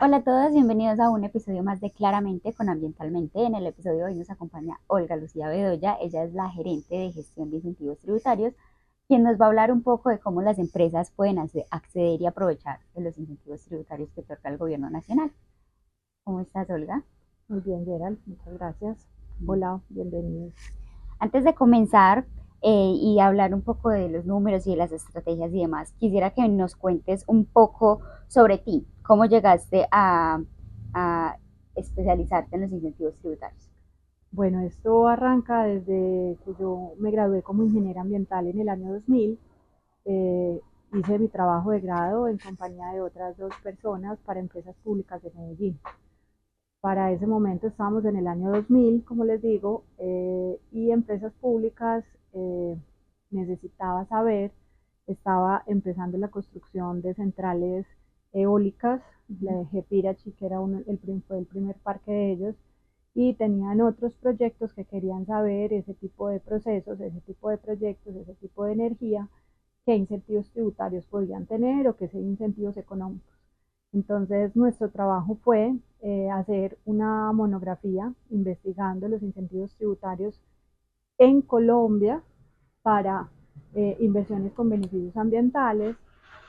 Hola a todos, bienvenidos a un episodio más de Claramente con Ambientalmente. En el episodio de hoy nos acompaña Olga Lucía Bedoya. Ella es la gerente de gestión de incentivos tributarios, quien nos va a hablar un poco de cómo las empresas pueden acceder y aprovechar de los incentivos tributarios que otorga el gobierno nacional. ¿Cómo estás, Olga? Muy bien, Gerald, muchas gracias. Hola, bienvenidos. Antes de comenzar y hablar un poco de los números y de las estrategias y demás, quisiera que nos cuentes un poco sobre ti, cómo llegaste a especializarte en los incentivos tributarios. Bueno, esto arranca desde que yo me gradué como ingeniera ambiental en el año 2000. Hice mi trabajo de grado en compañía de otras dos personas para empresas públicas de Medellín. Para ese momento estábamos en el año 2000, como les digo, y empresas públicas necesitaba saber, estaba empezando la construcción de centrales eólicas, la de Gepirachi, que era fue el primer parque de ellos, y tenían otros proyectos que querían saber ese tipo de procesos, ese tipo de proyectos, ese tipo de energía, qué incentivos tributarios podían tener o qué incentivos económicos. Entonces, nuestro trabajo fue hacer una monografía investigando los incentivos tributarios en Colombia para inversiones con beneficios ambientales,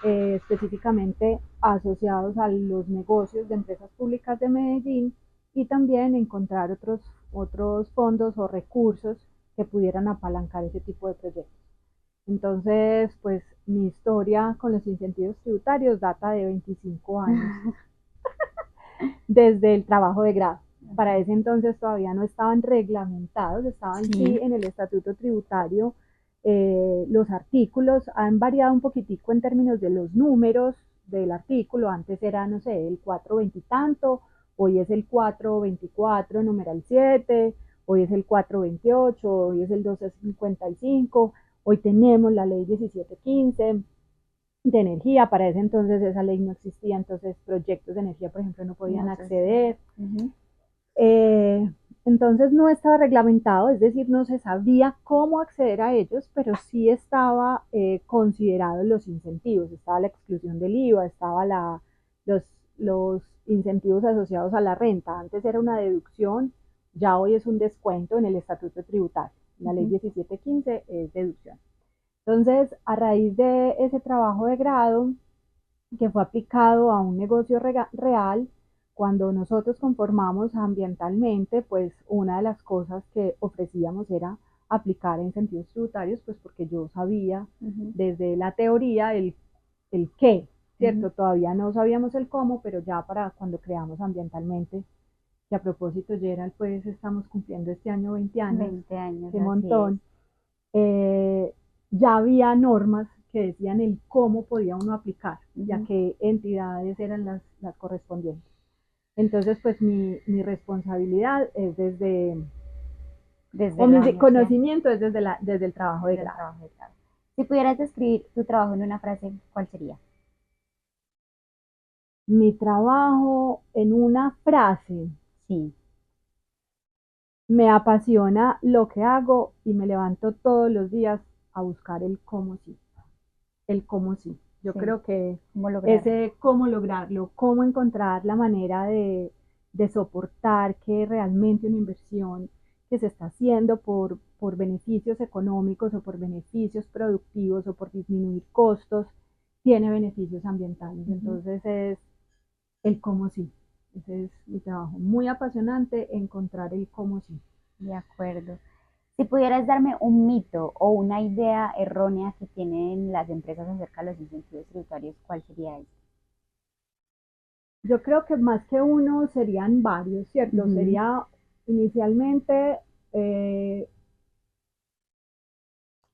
específicamente asociados a los negocios de empresas públicas de Medellín, y también encontrar otros fondos o recursos que pudieran apalancar ese tipo de proyectos. Entonces, pues mi historia con los incentivos tributarios data de 25 años, desde el trabajo de grado. Para ese entonces todavía no estaban reglamentados, estaban sí Sí, en el estatuto tributario. Los artículos han variado un poquitico en términos de los números del artículo. Antes era, no sé, el 420 y tanto, hoy es el 424, numeral 7, hoy es el 428, hoy es el 1255, hoy tenemos la ley 1715 de energía. Para ese entonces esa ley no existía, entonces proyectos de energía, por ejemplo, no podían no sé si. acceder. Ujú. Eh, entonces no estaba reglamentado, es decir, no se sabía cómo acceder a ellos, pero sí estaba considerado los incentivos, estaba la exclusión del IVA, estaba los, los incentivos asociados a la renta. Antes era una deducción, ya hoy es un descuento en el estatuto tributario. La ley Ujú. 1715 es deducción. Entonces, a raíz de ese trabajo de grado, que fue aplicado a un negocio real, cuando nosotros conformamos ambientalmente, pues una de las cosas que ofrecíamos era aplicar incentivos tributarios, pues porque yo sabía Ujú. desde la teoría el qué, Ujú. ¿cierto? Todavía no sabíamos el cómo, pero ya para cuando creamos ambientalmente, que a propósito, Gerald, pues estamos cumpliendo este año 20 años, 20 años, qué así es. montón. Ya había normas que decían el cómo podía uno aplicar y a Ujú. qué entidades eran las correspondientes. Entonces, pues mi responsabilidad es Desde o la mi universidad, conocimiento es desde el trabajo de desde el grado. trabajo de grado. Si pudieras describir tu trabajo en una frase, ¿cuál sería? Mi trabajo en una frase: Sí, me apasiona lo que hago y me levanto todos los días a buscar el cómo sí. El cómo sí. Yo sí. creo que ¿Cómo lograrlo? ese cómo lograrlo, cómo encontrar la manera de soportar que realmente una inversión que se está haciendo por beneficios económicos o por beneficios productivos o por disminuir costos, tiene beneficios ambientales. Ujú. Entonces es el cómo sí. Ese es mi trabajo. Muy apasionante encontrar el cómo sí. De acuerdo. Si pudieras darme un mito o una idea errónea que tienen las empresas acerca de los incentivos tributarios, ¿cuál sería ese? Yo creo que más que uno serían varios, ¿cierto? Ujú. Sería inicialmente eh,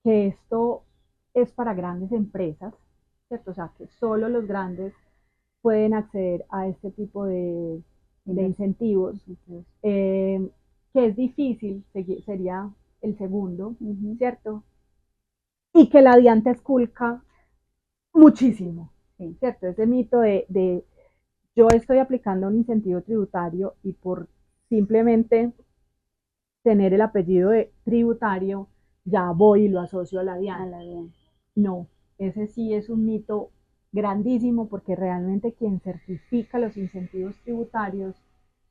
que esto es para grandes empresas, ¿cierto? O sea, que solo los grandes pueden acceder a este tipo de incentivos, Incentivos. eh, que es difícil, sería el segundo, Ujú. ¿cierto? Y que la DIAN te esculca muchísimo, Sí. ¿cierto? Ese mito de yo estoy aplicando un incentivo tributario y por simplemente tener el apellido de tributario, ya voy y lo asocio a la A DIAN. la bien. No, ese sí es un mito grandísimo porque realmente quien certifica los incentivos tributarios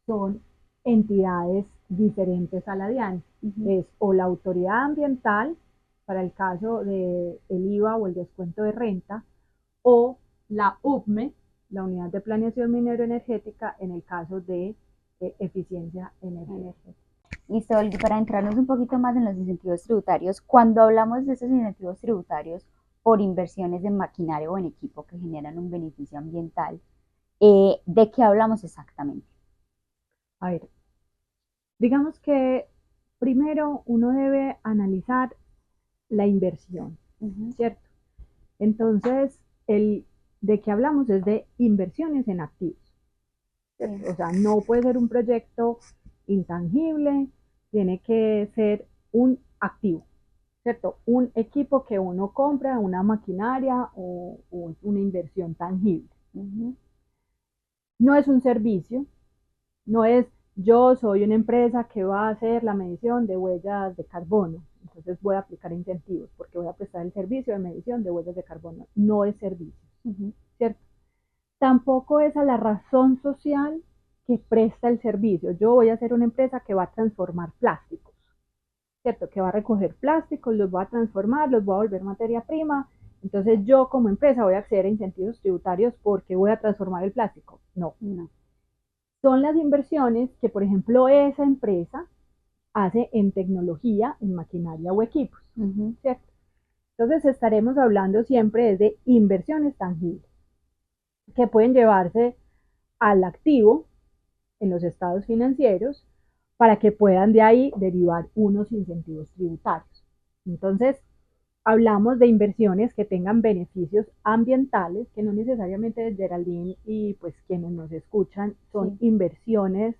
son entidades diferentes a la DIAN. Es o la autoridad ambiental, para el caso del IVA o el descuento de renta, o la UPME, la Unidad de Planeación Minero Energética, en el caso de eficiencia energética. Listo, Olga, para entrarnos un poquito más en los incentivos tributarios, cuando hablamos de esos incentivos tributarios por inversiones en maquinaria o en equipo que generan un beneficio ambiental, ¿de qué hablamos exactamente? A ver, digamos que primero uno debe analizar la inversión, ¿cierto? Entonces, de qué hablamos es de inversiones en activos, ¿cierto? O sea, no puede ser un proyecto intangible, tiene que ser un activo, ¿cierto? Un equipo que uno compra, una maquinaria o una inversión tangible. No es un servicio, no es yo soy una empresa que va a hacer la medición de huellas de carbono, entonces voy a aplicar incentivos porque voy a prestar el servicio de medición de huellas de carbono. No es servicio, ¿cierto? Tampoco es a la razón social que presta el servicio. Yo voy a ser una empresa que va a transformar plásticos, ¿cierto? Que va a recoger plásticos, los va a transformar, los va a volver materia prima. Entonces yo como empresa voy a acceder a incentivos tributarios porque voy a transformar el plástico. No. Son las inversiones que, por ejemplo, esa empresa hace en tecnología, en maquinaria o equipos, ¿cierto? Entonces estaremos hablando siempre de inversiones tangibles que pueden llevarse al activo en los estados financieros para que puedan de ahí derivar unos incentivos tributarios. Entonces, hablamos de inversiones que tengan beneficios ambientales, que no necesariamente Geraldine y pues quienes nos escuchan son inversiones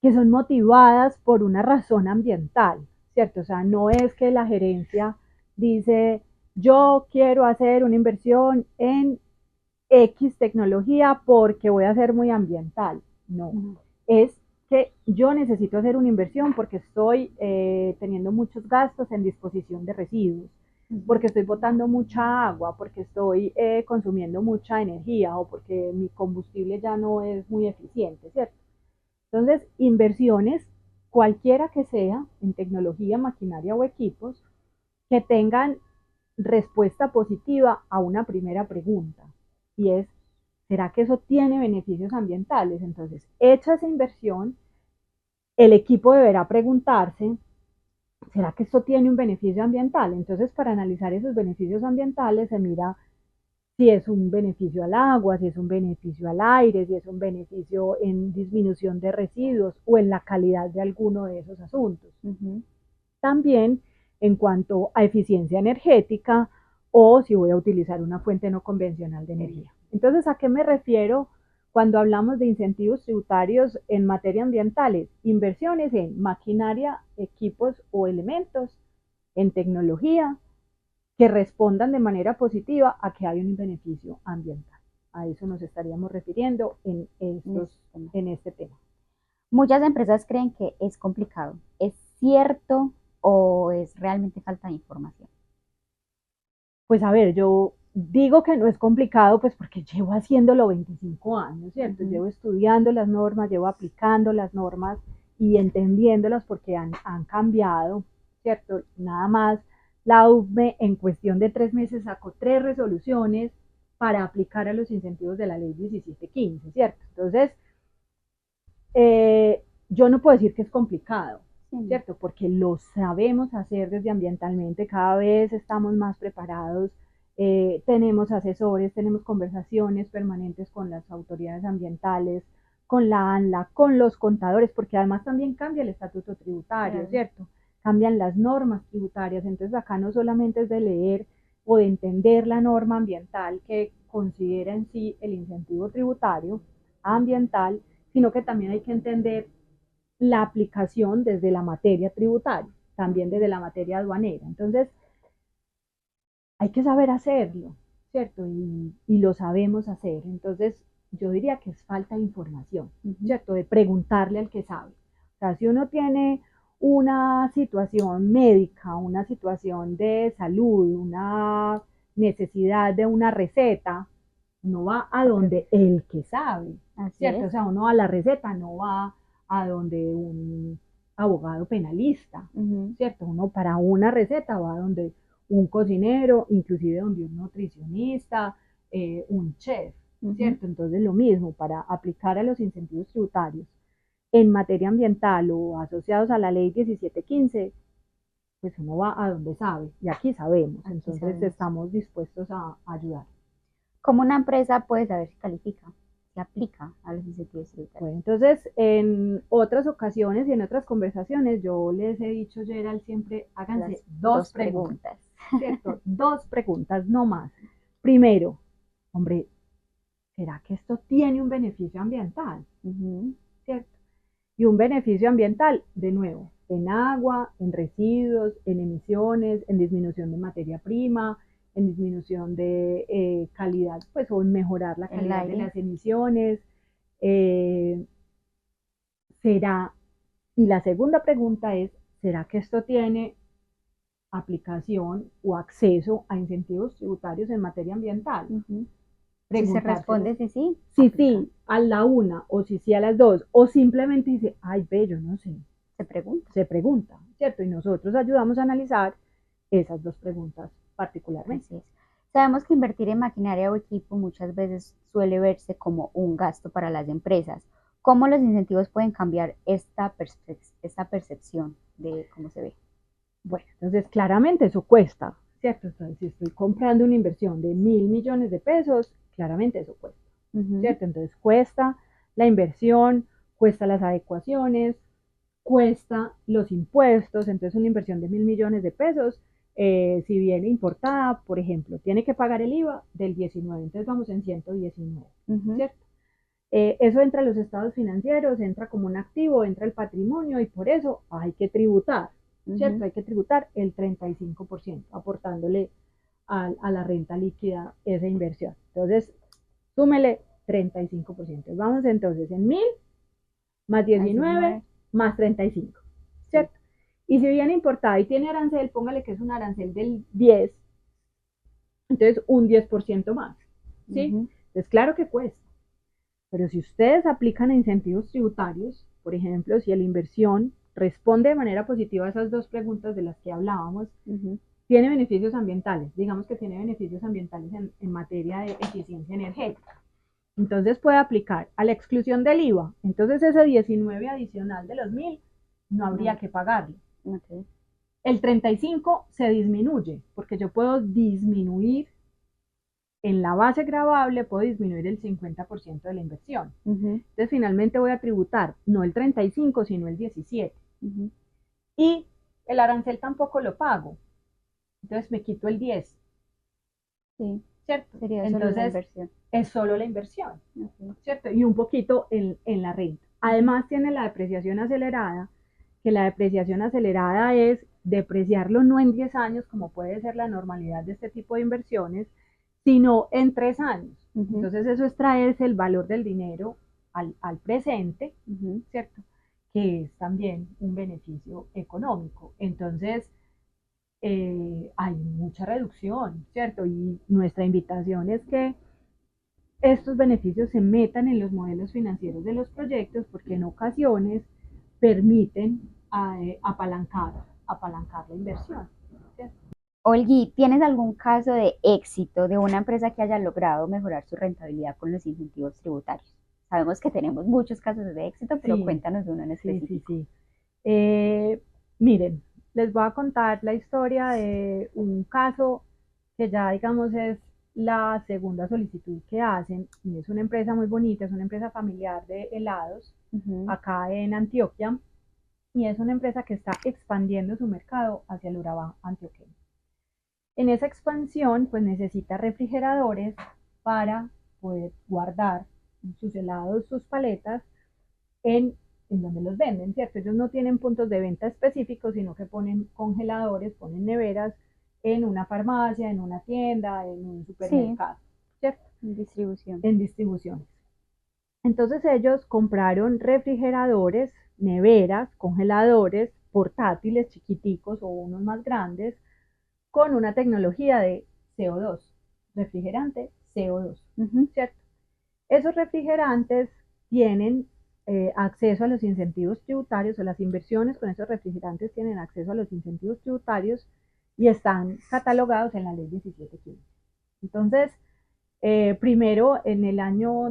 que son motivadas por una razón ambiental, ¿cierto? O sea, no es que la gerencia dice, yo quiero hacer una inversión en X tecnología porque voy a ser muy ambiental. No, es que yo necesito hacer una inversión porque estoy teniendo muchos gastos en disposición de residuos, porque estoy botando mucha agua, porque estoy consumiendo mucha energía o porque mi combustible ya no es muy eficiente, ¿cierto? Entonces, inversiones, cualquiera que sea, en tecnología, maquinaria o equipos, que tengan respuesta positiva a una primera pregunta, y es, ¿será que eso tiene beneficios ambientales? Entonces, hecha esa inversión, el equipo deberá preguntarse, ¿será que esto tiene un beneficio ambiental? Entonces, para analizar esos beneficios ambientales se mira si es un beneficio al agua, si es un beneficio al aire, si es un beneficio en disminución de residuos o en la calidad de alguno de esos asuntos. También en cuanto a eficiencia energética o si voy a utilizar una fuente no convencional de energía. Entonces, ¿a qué me refiero cuando hablamos de incentivos tributarios en materia ambiental? Inversiones en maquinaria, equipos o elementos, en tecnología, que respondan de manera positiva a que hay un beneficio ambiental. A eso nos estaríamos refiriendo en este tema. Muchas empresas creen que es complicado. ¿Es cierto o es realmente falta de información? Pues a ver, yo digo que no es complicado, pues porque llevo haciéndolo 25 años, ¿cierto? Llevo estudiando las normas, llevo aplicando las normas y entendiéndolas porque han cambiado, ¿cierto? Nada más la UVME en cuestión de 3 meses sacó 3 resoluciones para aplicar a los incentivos de la ley 1715, ¿cierto? Entonces, yo no puedo decir que es complicado, ¿cierto? Porque lo sabemos hacer desde ambientalmente, cada vez estamos más preparados, tenemos asesores, tenemos conversaciones permanentes con las autoridades ambientales, con la ANLA, con los contadores, porque además también cambia el estatuto tributario, ¿cierto? Cambian las normas tributarias, entonces acá no solamente es de leer o de entender la norma ambiental que considera en sí el incentivo tributario ambiental, sino que también hay que entender la aplicación desde la materia tributaria, también desde la materia aduanera. Entonces, hay que saber hacerlo, ¿cierto? Y lo sabemos hacer. Entonces, yo diría que es falta de información, ¿cierto? De preguntarle al que sabe. O sea, si uno tiene una situación médica, una situación de salud, una necesidad de una receta, uno va a donde el que sabe, Así ¿cierto? es. O sea, uno a la receta no va a donde un abogado penalista, Ujú, ¿cierto? Uno para una receta va a donde un cocinero, inclusive donde un nutricionista, un chef, ujú. ¿cierto? Entonces lo mismo, para aplicar a los incentivos tributarios en materia ambiental o asociados a la ley 1715, pues uno va a donde sabe, y aquí sabemos, Aquí entonces sabemos. estamos dispuestos a ayudar. ¿Cómo una empresa puede saber si califica, si aplica a los incentivos tributarios? Bueno, entonces en otras ocasiones y en otras conversaciones yo les he dicho, Gerald, siempre háganse Las dos dos preguntas, preguntas. ¿cierto? Dos preguntas, no más. Primero, hombre, ¿será que esto tiene un beneficio ambiental? Ujú. ¿Cierto? Y un beneficio ambiental, de nuevo, en agua, en residuos, en emisiones, en disminución de materia prima, en disminución de calidad, pues o en mejorar la El calidad de aire. las emisiones. Eh, ¿Será? Y la segunda pregunta es, ¿será que esto tiene aplicación o acceso a incentivos tributarios en materia ambiental? Ujú. Si se Preguntárselo responde sí, sí, si aplica. sí a la una o si sí a las dos, o simplemente dice, ay, ve, yo no sé, Se pregunta. se pregunta, ¿cierto? Y nosotros ayudamos a analizar esas dos preguntas particularmente. Así es. Sabemos que invertir en maquinaria o equipo muchas veces suele verse como un gasto para las empresas. ¿Cómo los incentivos pueden cambiar esta percepción de cómo se ve? Bueno, entonces claramente eso cuesta, ¿cierto? Entonces, si estoy comprando una inversión de 1.000 millones de pesos, claramente eso cuesta, Ujú. ¿cierto? Entonces cuesta la inversión, cuesta las adecuaciones, cuesta los impuestos, entonces una inversión de 1.000 millones de pesos, si viene importada, por ejemplo, tiene que pagar el IVA del 19, entonces vamos en 119, Ujú. ¿cierto? Eso entra a los estados financieros, entra como un activo, entra el patrimonio y por eso hay que tributar, Ujú. ¿cierto? Hay que tributar el 35%, aportándole a la renta líquida esa inversión. Entonces, súmele 35%. Vamos entonces en 1.000 más Más 19 19. más 35, Sí. ¿cierto? Y si viene importada y tiene arancel, póngale que es un arancel del 10, entonces un 10% más, ¿sí? Ujú. Entonces, claro que cuesta, pero si ustedes aplican incentivos tributarios, por ejemplo, si la inversión responde de manera positiva a esas dos preguntas de las que hablábamos, Ujú. tiene beneficios ambientales, digamos que tiene beneficios ambientales en materia de eficiencia energética. Entonces puede aplicar a la exclusión del IVA. Entonces ese 19 adicional de los 1.000 no habría No. que pagarlo. Ok. El 35 se disminuye, porque yo puedo disminuir en la base gravable, puedo disminuir el 50% de la inversión. Ujú. Entonces finalmente voy a tributar no el 35, sino el 17. Ujú. Y el arancel tampoco lo pago. Entonces me quito el 10, Sí, ¿cierto? sería solo la Entonces inversión. es solo la inversión, Ok. ¿cierto? Y un poquito en la renta. Ujú. Además tiene la depreciación acelerada, que la depreciación acelerada es depreciarlo no en 10 años, como puede ser la normalidad de este tipo de inversiones, sino en 3 años. Ujú. Entonces eso es traerse el valor del dinero al presente, Ujú. ¿cierto? Que es también un beneficio económico. Entonces, hay mucha reducción, ¿cierto? Y nuestra invitación es que estos beneficios se metan en los modelos financieros de los proyectos porque en ocasiones permiten apalancar la inversión, ¿cierto? Olgui, ¿tienes algún caso de éxito de una empresa que haya logrado mejorar su rentabilidad con los incentivos tributarios? Sabemos que tenemos muchos casos de éxito, pero Sí, cuéntanos de uno en sí, sí, específico. sí. Miren, les voy a contar la historia de un caso que ya, digamos, es la segunda solicitud que hacen y es una empresa muy bonita, es una empresa familiar de helados Ujú. acá en Antioquia y es una empresa que está expandiendo su mercado hacia el Urabá antioqueño. En esa expansión, pues necesita refrigeradores para poder guardar sus helados, sus paletas en donde los venden, ¿cierto? Ellos no tienen puntos de venta específicos, sino que ponen congeladores, ponen neveras en una farmacia, en una tienda, en un Sí, supermercado, ¿cierto? distribución. En distribuciones. Entonces ellos compraron refrigeradores, neveras, congeladores, portátiles chiquiticos o unos más grandes, con una tecnología de CO2, refrigerante CO2, Ujú. ¿cierto? Esos refrigerantes tienen acceso a los incentivos tributarios, o las inversiones con esos refrigerantes tienen acceso a los incentivos tributarios y están catalogados en la ley 1715. Entonces, primero, en el año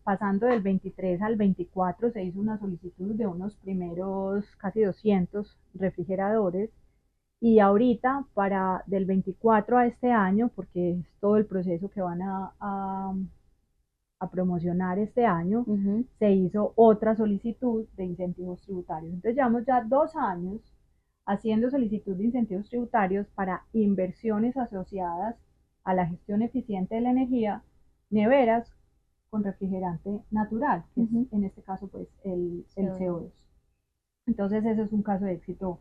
pasando del 23 al 24, se hizo una solicitud de unos primeros casi 200 refrigeradores, y ahorita del 24 a este año, porque es todo el proceso que van a promocionar este año, Ujú. se hizo otra solicitud de incentivos tributarios. Entonces llevamos ya 2 años haciendo solicitud de incentivos tributarios para inversiones asociadas a la gestión eficiente de la energía, neveras con refrigerante natural, que es Ujú. en este caso pues el CO2. CO2. Entonces ese es un caso de éxito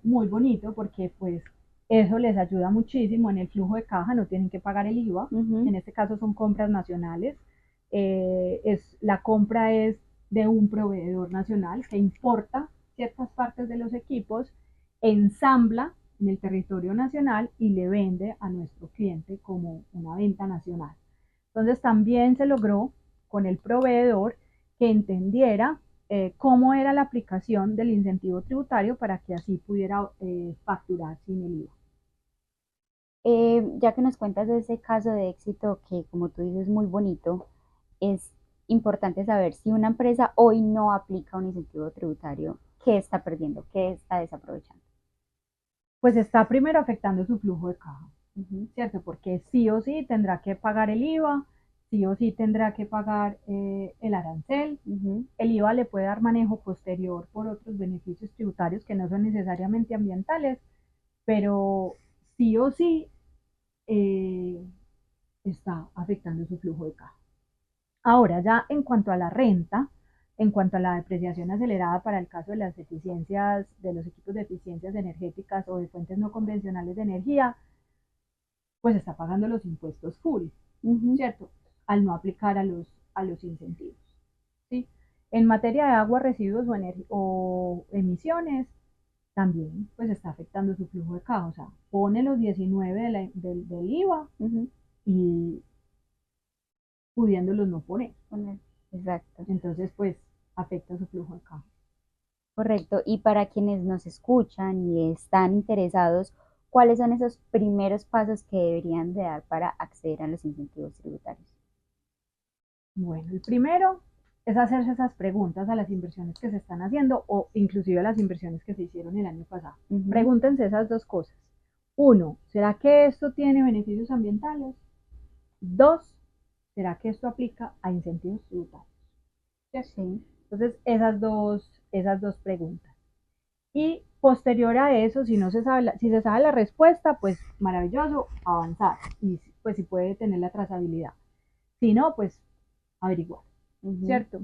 muy bonito, porque pues eso les ayuda muchísimo en el flujo de caja, no tienen que pagar el IVA, Ujú. en este caso son compras nacionales, la compra es de un proveedor nacional que importa ciertas partes de los equipos, ensambla en el territorio nacional y le vende a nuestro cliente como una venta nacional. Entonces también se logró con el proveedor que entendiera cómo era la aplicación del incentivo tributario para que así pudiera facturar sin el IVA. Ya que nos cuentas de ese caso de éxito que, como tú dices, es muy bonito, es importante saber si una empresa hoy no aplica un incentivo tributario, ¿qué está perdiendo? ¿Qué está desaprovechando? Pues está primero afectando su flujo de caja, Ujú. ¿cierto? Porque sí o sí tendrá que pagar el IVA, sí o sí tendrá que pagar el arancel. Ujú. El IVA le puede dar manejo posterior por otros beneficios tributarios que no son necesariamente ambientales, pero sí o sí eh, está afectando su flujo de caja. Ahora, ya en cuanto a la renta, en cuanto a la depreciación acelerada para el caso de las eficiencias, de los equipos de eficiencias energéticas o de fuentes no convencionales de energía, pues está pagando los impuestos full, Ujú. ¿cierto? Al no aplicar a los incentivos, ¿sí? En materia de agua, residuos o emisiones, también pues está afectando su flujo de caja, o sea, pone los 19 del IVA Ujú. y pudiéndolos no poner. Exacto. Entonces, pues afecta su flujo de caja. Correcto. Y para quienes nos escuchan y están interesados, ¿cuáles son esos primeros pasos que deberían de dar para acceder a los incentivos tributarios? Bueno, el primero es hacerse esas preguntas a las inversiones que se están haciendo, o inclusive a las inversiones que se hicieron el año pasado. Ujú. Pregúntense esas dos cosas. Uno, ¿será que esto tiene beneficios ambientales? Dos, ¿será que esto aplica a incentivos tributarios? ¿Cierto? Sí. Entonces, esas dos preguntas. Y posterior a eso, si se sabe la respuesta, pues maravilloso, avanzar. Y pues si puede tener la trazabilidad. Si no, pues averiguar, Ujú. ¿cierto?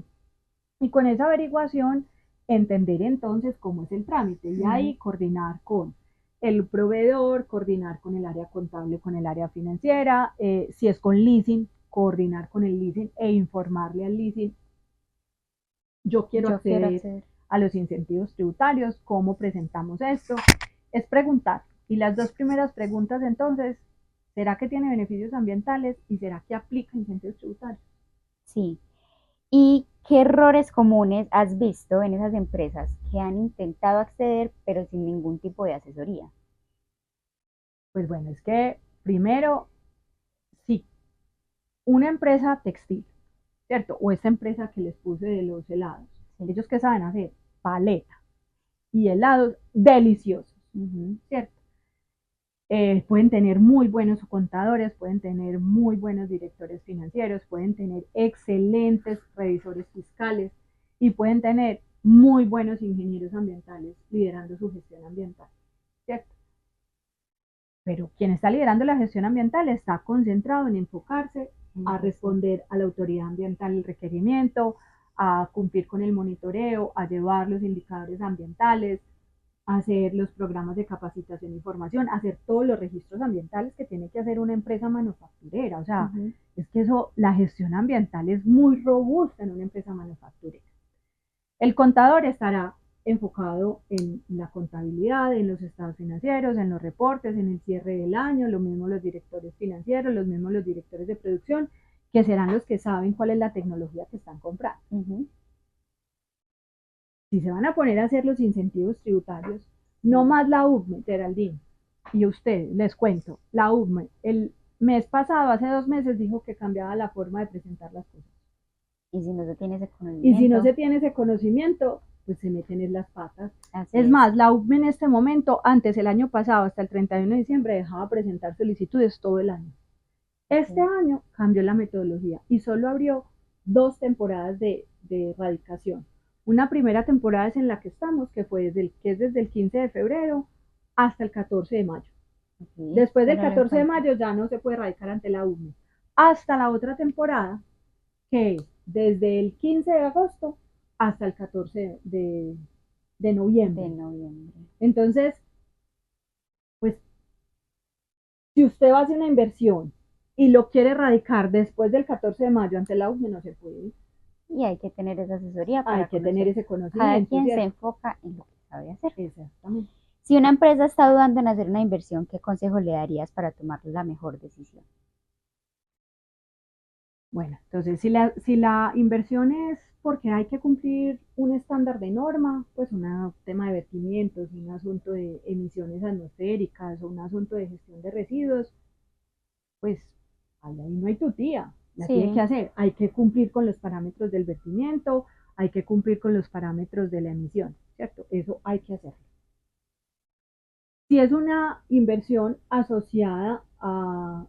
Y con esa averiguación, entender entonces cómo es el trámite y Ujú. ahí coordinar con el proveedor, coordinar con el área contable, con el área financiera, si es con leasing, coordinar con el leasing e informarle al leasing: yo quiero Yo quiero acceder acceder. a los incentivos tributarios, ¿cómo presentamos esto? Es preguntar. Y las dos primeras preguntas entonces: ¿será que tiene beneficios ambientales y será que aplica incentivos tributarios? Sí. ¿Y qué errores comunes has visto en esas empresas que han intentado acceder pero sin ningún tipo de asesoría? Pues bueno, es que primero, si una empresa textil, ¿cierto? O esta empresa que les puse de los helados, Sí. ellos qué saben hacer: paleta y helados deliciosos, Ujú. ¿cierto? Pueden tener muy buenos contadores, pueden tener muy buenos directores financieros, pueden tener excelentes revisores fiscales y pueden tener muy buenos ingenieros ambientales liderando su gestión ambiental, ¿cierto? Pero quien está liderando la gestión ambiental está concentrado en enfocarse a responder a la autoridad ambiental el requerimiento, a cumplir con el monitoreo, a llevar los indicadores ambientales, a hacer los programas de capacitación y formación, a hacer todos los registros ambientales que tiene que hacer una empresa manufacturera. O sea, Ujú. es que la gestión ambiental es muy robusta en una empresa manufacturera. El contador estará enfocado en la contabilidad, en los estados financieros, en los reportes, en el cierre del año, lo mismo los directores financieros, los mismos los directores de producción, que serán los que saben cuál es la tecnología que están comprando. Si se van a poner a hacer los incentivos tributarios, no más la UCME, Geraldine, y ustedes, les cuento, la UCME, el mes pasado, hace 2 meses, dijo que cambiaba la forma de presentar las cosas. Y si no se tiene ese conocimiento. Y si no se tiene ese conocimiento, pues se meten en las patas. Así es más, la UCME en este momento, antes el año pasado, hasta el 31 de diciembre, dejaba presentar solicitudes todo el año. Este año cambió la metodología y solo abrió 2 temporadas de erradicación. Una primera temporada es en la que estamos, que es desde el 15 de febrero hasta el 14 de mayo. Después del 14 de mayo ya no se puede erradicar ante la UCME. Hasta la otra temporada, que es desde el 15 de agosto hasta el 14 de noviembre. Entonces, pues, si usted va a hacer una inversión y lo quiere erradicar después del 14 de mayo ante la UCME, no se puede. Y hay que tener esa asesoría para hay que tener ese conocimiento. Cada quien se enfoca en lo que sabe hacer. Exactamente. Si una empresa está dudando en hacer una inversión, ¿qué consejo le darías para tomar la mejor decisión? Bueno, entonces si la inversión es porque hay que cumplir un estándar de norma, pues un tema de vertimientos, un asunto de emisiones atmosféricas o un asunto de gestión de residuos, pues ahí no hay tutía, la tiene que hacer. Hay que cumplir con los parámetros del vertimiento, hay que cumplir con los parámetros de la emisión, ¿cierto? Eso hay que hacerlo. Si es una inversión asociada a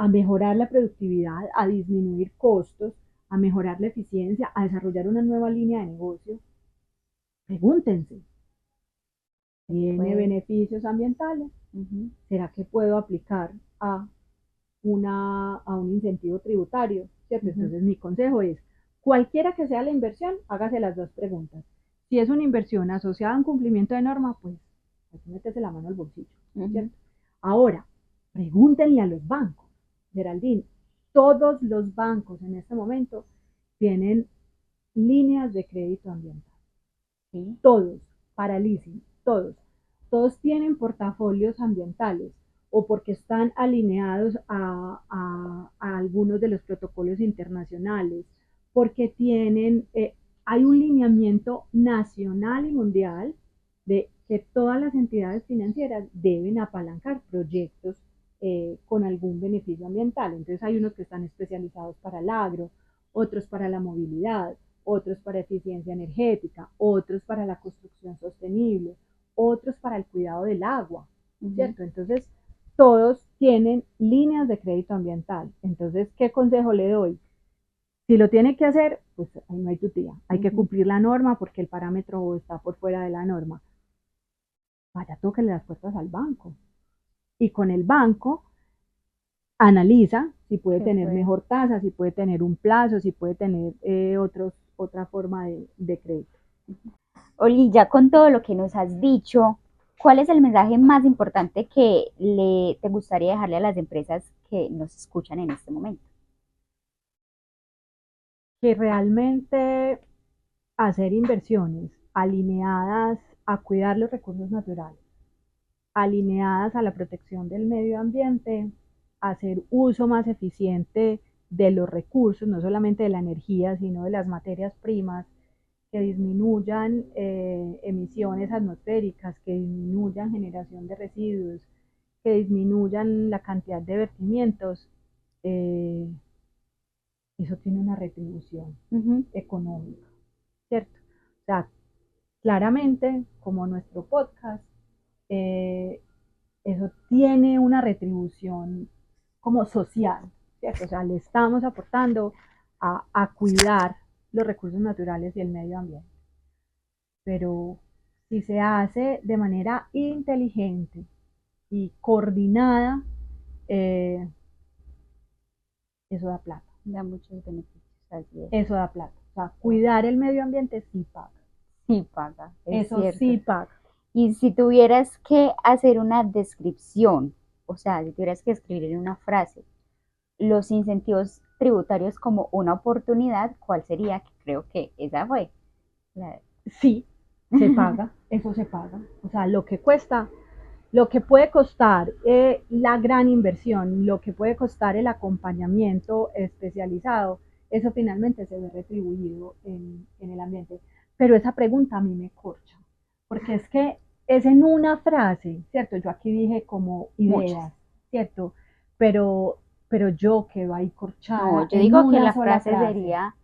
mejorar la productividad, a disminuir costos, a mejorar la eficiencia, a desarrollar una nueva línea de negocio, pregúntense, ¿tiene beneficios ambientales? ¿Será que puedo aplicar a un incentivo tributario? ¿Cierto? Entonces mi consejo es, cualquiera que sea la inversión, hágase las 2 preguntas. Si es una inversión asociada a un cumplimiento de norma, pues hay que meterse la mano al bolsillo, ¿cierto? Ahora, pregúntenle a los bancos. Geraldine, todos los bancos en este momento tienen líneas de crédito ambiental. ¿Sí? Todos, para leasing, todos. Todos tienen portafolios ambientales o porque están alineados a algunos de los protocolos internacionales, porque tienen, hay un lineamiento nacional y mundial de que todas las entidades financieras deben apalancar proyectos con algún beneficio ambiental. Entonces hay unos que están especializados para el agro, otros para la movilidad, otros para eficiencia energética, otros para la construcción sostenible, otros para el cuidado del agua, ¿cierto? Entonces todos tienen líneas de crédito ambiental. Entonces, ¿qué consejo le doy? Si lo tiene que hacer, pues ahí no hay tutía. Hay que cumplir la norma porque el parámetro está por fuera de la norma. Vaya, tóquele las puertas al banco. Y con el banco analiza si puede tener mejor tasa, si puede tener un plazo, si puede tener otra forma de crédito. Oli, ya con todo lo que nos has dicho, ¿cuál es el mensaje más importante que te gustaría dejarle a las empresas que nos escuchan en este momento? Que realmente hacer inversiones alineadas a cuidar los recursos naturales, alineadas a la protección del medio ambiente, hacer uso más eficiente de los recursos, no solamente de la energía, sino de las materias primas, que disminuyan emisiones atmosféricas, que disminuyan generación de residuos, que disminuyan la cantidad de vertimientos, eso tiene una retribución económica, ¿cierto? O sea, claramente, como nuestro podcast, eso tiene una retribución como social, ¿cierto? O sea, le estamos aportando a cuidar los recursos naturales y el medio ambiente. Pero si se hace de manera inteligente y coordinada, eso da plata. Da muchos beneficios. Así es. Eso da plata. O sea, cuidar el medio ambiente sí paga. Sí paga. Eso cierto. Sí paga. Y si tuvieras que hacer una descripción, o sea, si tuvieras que escribir en una frase los incentivos tributarios como una oportunidad, ¿cuál sería? Creo que esa fue. Sí, se paga, eso se paga. O sea, lo que cuesta, lo que puede costar la gran inversión, lo que puede costar el acompañamiento especializado, eso finalmente se ve retribuido en el ambiente. Pero esa pregunta a mí me corcha, porque es que es en una frase, ¿cierto? Yo aquí dije como Muchas. ideas, ¿cierto? Pero, pero yo quedo ahí No, corchada yo en digo que una la sola frase frase. sería,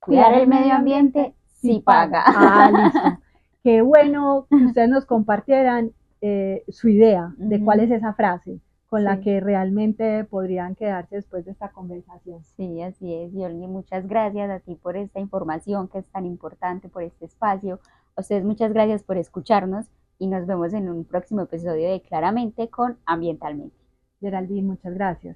cuidar Cuidar el el medio medio ambiente ambiente sí sí paga. paga. Ah, listo. Qué bueno que ustedes nos compartieran su idea de cuál es Ujú, esa frase con la sí, que realmente podrían quedarse después de esta conversación. sí, así es. Y Olga, muchas gracias a ti por esta información que es tan importante, por este espacio. A ustedes muchas gracias por escucharnos y nos vemos en un próximo episodio de Claramente con Ambientalmente. Geraldine, muchas gracias.